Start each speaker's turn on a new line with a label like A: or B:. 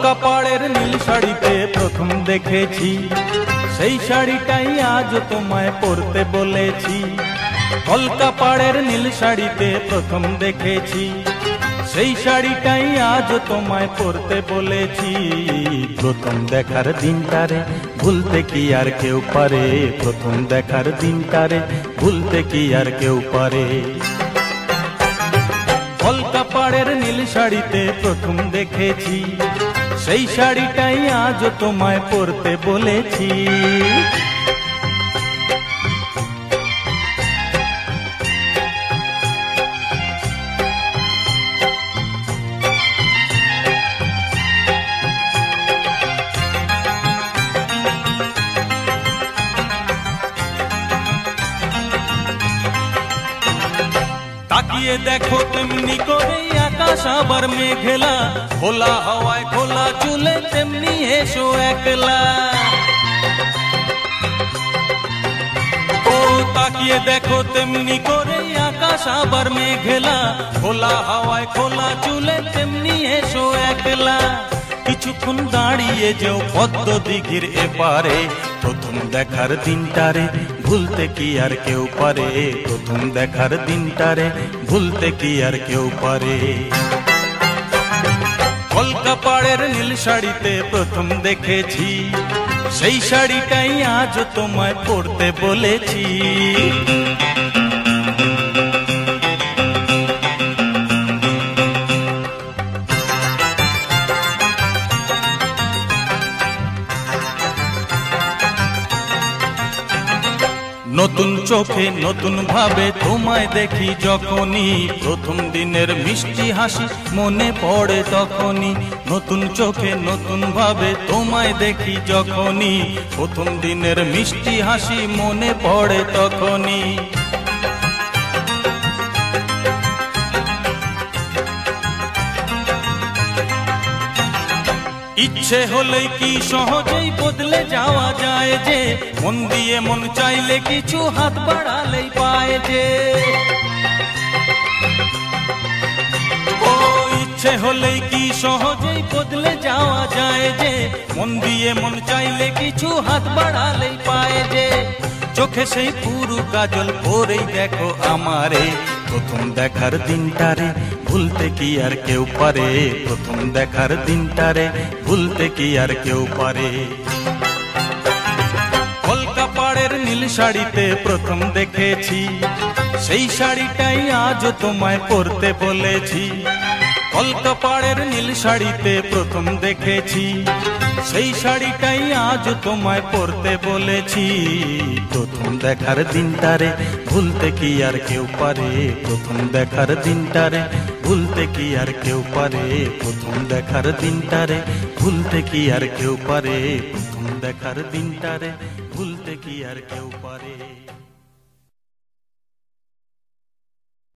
A: কলকাপাড়ের নীল শাড়িতে প্রথম দেখেছি, সেই শাড়িটাই আজ তোমায় পরতে বলেছি। কলকাপাড়ের নীল শাড়িতে প্রথম দেখেছি, সেই শাড়িটাই আজ তোমায় পরতে বলেছি। প্রথম দেখার দিনটারে ভুলতে কি আর কেউ পারে, প্রথম দেখার দিনটারে ভুলতে কি আর কেউ পারে। কলকাপাড়ের নীল শাড়িতে প্রথম দেখেছি, সেই শাড়িটাই আজ তোমায় পরতে বলেছি। তাকিয়ে দেখো তেমনি করে আকাশ আবার মেঘলা, খোলা হাওয়ায় খোলা চুলে তেমনি এসো একলা। ও তাকিয়ে দেখো তেমনি করে আকাশ আবার মেঘলা, খোলা হাওয়ায় খোলা চুলে তেমনি এসো একলা। কিছুক্ষণ দাঁড়িয়ে যেও পদ্ম দিঘির এপারে, প্রথম দেখার দিনটারে ভুলতে কি আর কেউ পারে, প্রথম দেখার দিনটারে ভুলতে কি আর কেউ পারে। কলকাপাড়ের নীল শাড়িতে প্রথম দেখেছি, সেই শাড়িটাই আজ তোমায় পরতে বলেছি। নতুন চোখে নতুন ভাবে তোমায় দেখি যখনই, প্রথম দিনের মিষ্টি হাসি মনে পড়ে তখনই। নতুন চোখে নতুন ভাবে তোমায় দেখি যখনই, প্রথম দিনের মিষ্টি হাসি মনে পড়ে তখনই। ইচ্ছে হলেই কি সহজেই বদলে যাওয়া যায় যে, মন দিয়ে মন চাইলে কিছু হাত বাড়ালেই পায় যে। ও ইচ্ছে হলেই কি সহজেই বদলে যাওয়া যায় যে, মন দিয়ে মন চাইলে কিছু হাত বাড়ালেই পায় যে। চোখে সেই পুরু কাজল পরেই দেখো আমারে, প্রথম দেখার দিনটারে ভুলতে কি আর কেউ পারে, প্রথম দেখার দিনটারে ভুলতে কি আর কেউ পারে। কলকাপাড়ের নীল শাড়িতে প্রথম দেখেছি, সেই শাড়িটাই আজ তোমায় পরতে বলেছি। কলকাপাড়ের নীল শাড়িতে প্রথম দেখেছি, সেই শাড়িটাই আজ তোমায় পরতে বলেছি। প্রথম দেখার দিনটারে ভুলতে কি আর কেউ পারে, প্রথম দেখার দিনটারে ভুলতে কি আর কেউ পারে, প্রথম দেখার দিনটারে ভুলতে কি আর কেউ পারে, প্রথম দেখার দিনটারে ভুলতে কি আর কেউ পারে।